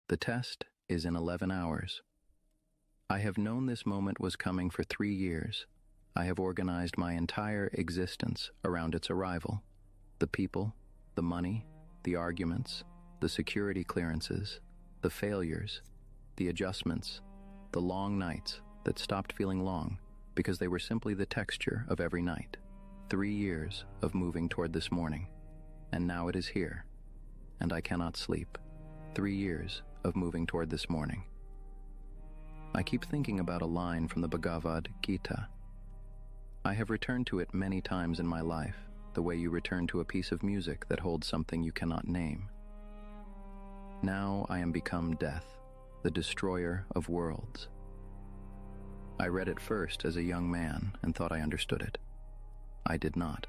The test is in 11 hours. I have known this moment was coming for 3 years. I have organized my entire existence around its arrival. The people, the money, the arguments, the security clearances, the failures, the adjustments, the long nights that stopped feeling long because they were simply the texture of every night. 3 years of moving toward this morning, and now it is here, and I cannot sleep. 3 years of moving toward this morning. I keep thinking about a line from the Bhagavad Gita. I have returned to it many times in my life, the way you return to a piece of music that holds something you cannot name. Now I am become death, the destroyer of worlds. I read it first as a young man and thought I understood it. I did not.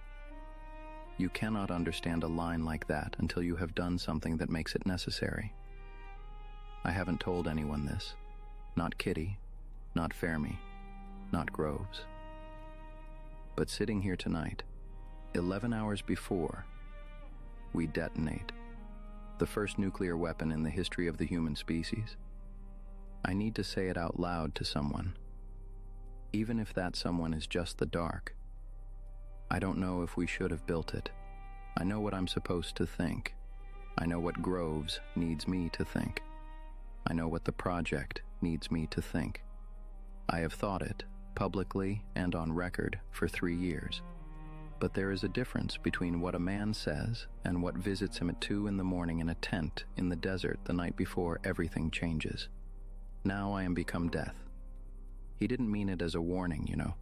You cannot understand a line like that until you have done something that makes it necessary. I haven't told anyone this. Not Kitty, not Fermi, not Groves. But sitting here tonight, 11 hours before, we detonate the first nuclear weapon in the history of the human species. I need to say it out loud to someone, even if that someone is just the dark. I don't know if we should have built it. I know what I'm supposed to think. I know what Groves needs me to think. I know what the project needs me to think. I have thought it, publicly and on record, for 3 years. But there is a difference between what a man says and what visits him at 2 in the morning in a tent in the desert the night before everything changes. Now I am become death. He didn't mean it as a warning, you know.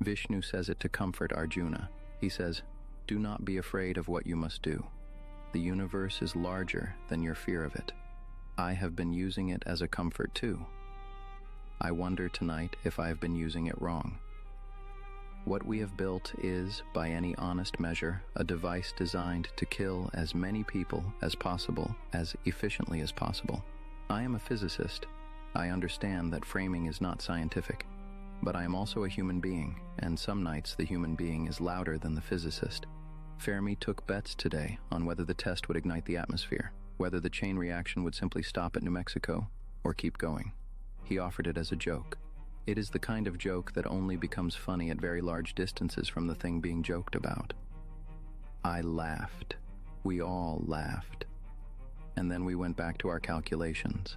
Vishnu says it to comfort Arjuna. He says, "Do not be afraid of what you must do. The universe is larger than your fear of it." I have been using it as a comfort too. I wonder tonight if I have been using it wrong. What we have built is, by any honest measure, a device designed to kill as many people as possible, as efficiently as possible. I am a physicist. I understand that framing is not scientific, but I am also a human being, and some nights the human being is louder than the physicist. Fermi took bets today on whether the test would ignite the atmosphere, whether the chain reaction would simply stop at New Mexico or keep going. He offered it as a joke. It is the kind of joke that only becomes funny at very large distances from the thing being joked about. I laughed. We all laughed. And then we went back to our calculations.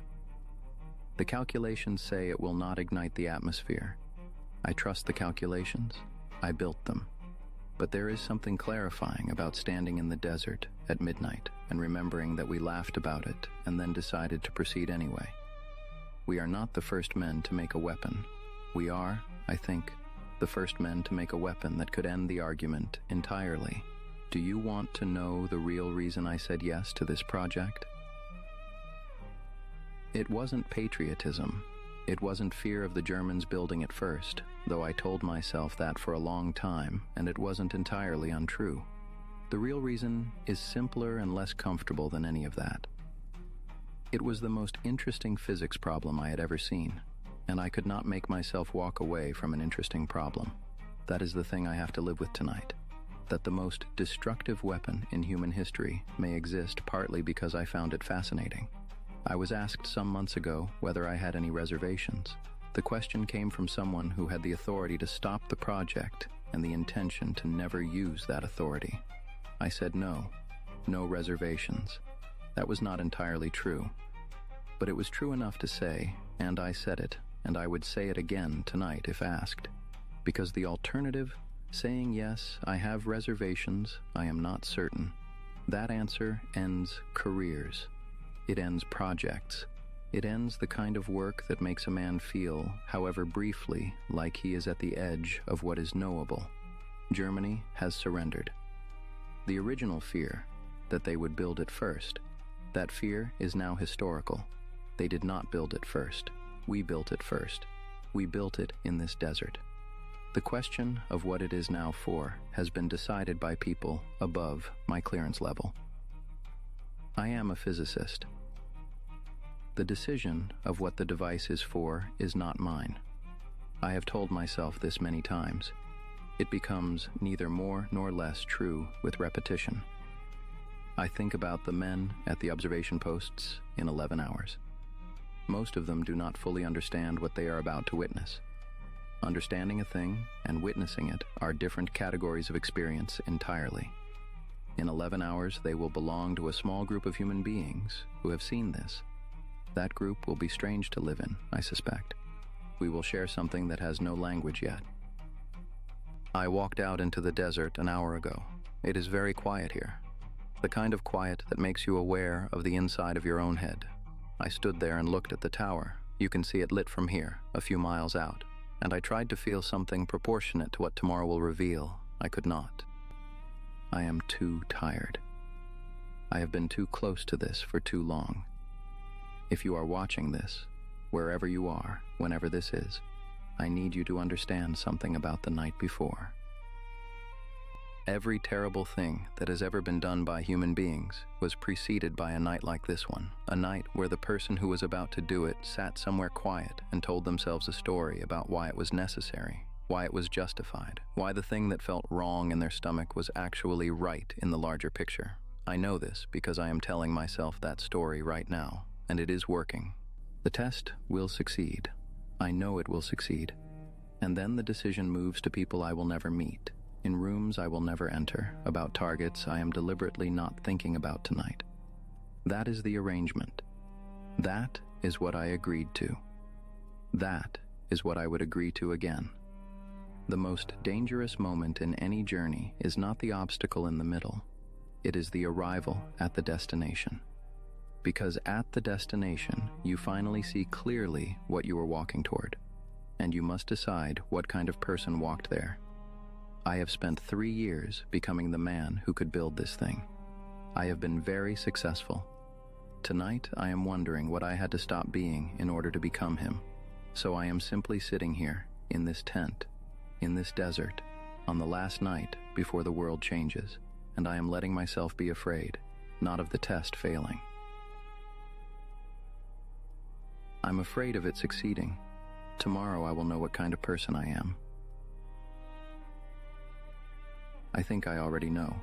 The calculations say it will not ignite the atmosphere. I trust the calculations. I built them. But there is something clarifying about standing in the desert at midnight and remembering that we laughed about it and then decided to proceed anyway. We are not the first men to make a weapon. We are, I think, the first men to make a weapon that could end the argument entirely. Do you want to know the real reason I said yes to this project? It wasn't patriotism. It wasn't fear of the Germans building it first, though I told myself that for a long time, and it wasn't entirely untrue. The real reason is simpler and less comfortable than any of that. It was the most interesting physics problem I had ever seen, and I could not make myself walk away from an interesting problem. That is the thing I have to live with tonight. That the most destructive weapon in human history may exist partly because I found it fascinating. I was asked some months ago whether I had any reservations. The question came from someone who had the authority to stop the project and the intention to never use that authority. I said no reservations. That was not entirely true. But it was true enough to say, and I said it, and I would say it again tonight if asked. Because the alternative, saying yes, I have reservations, I am not certain, that answer ends careers. It ends projects. It ends the kind of work that makes a man feel, however briefly, like he is at the edge of what is knowable. Germany has surrendered. The original fear, that they would build it first, that fear is now historical. They did not build it first. We built it first. We built it in this desert. The question of what it is now for has been decided by people above my clearance level. I am a physicist. The decision of what the device is for is not mine. I have told myself this many times. It becomes neither more nor less true with repetition. I think about the men at the observation posts in 11 hours. Most of them do not fully understand what they are about to witness. Understanding a thing and witnessing it are different categories of experience entirely. In 11 hours, they will belong to a small group of human beings who have seen this. That group will be strange to live in, I suspect. We will share something that has no language yet. I walked out into the desert an hour ago. It is very quiet here. The kind of quiet that makes you aware of the inside of your own head. I stood there and looked at the tower. You can see it lit from here, a few miles out. And I tried to feel something proportionate to what tomorrow will reveal. I could not. I am too tired. I have been too close to this for too long. If you are watching this, wherever you are, whenever this is, I need you to understand something about the night before. Every terrible thing that has ever been done by human beings was preceded by a night like this one, a night where the person who was about to do it sat somewhere quiet and told themselves a story about why it was necessary, why it was justified, why the thing that felt wrong in their stomach was actually right in the larger picture. I know this because I am telling myself that story right now, and it is working. The test will succeed. I know it will succeed. And then the decision moves to people I will never meet, in rooms I will never enter, about targets I am deliberately not thinking about tonight. That is the arrangement. That is what I agreed to. That is what I would agree to again. The most dangerous moment in any journey is not the obstacle in the middle. It is the arrival at the destination. Because at the destination, you finally see clearly what you are walking toward, and you must decide what kind of person walked there. I have spent 3 years becoming the man who could build this thing. I have been very successful. Tonight, I am wondering what I had to stop being in order to become him. So I am simply sitting here, in this tent, in this desert, on the last night before the world changes, and I am letting myself be afraid, not of the test failing. I'm afraid of it succeeding. Tomorrow I will know what kind of person I am. I think I already know.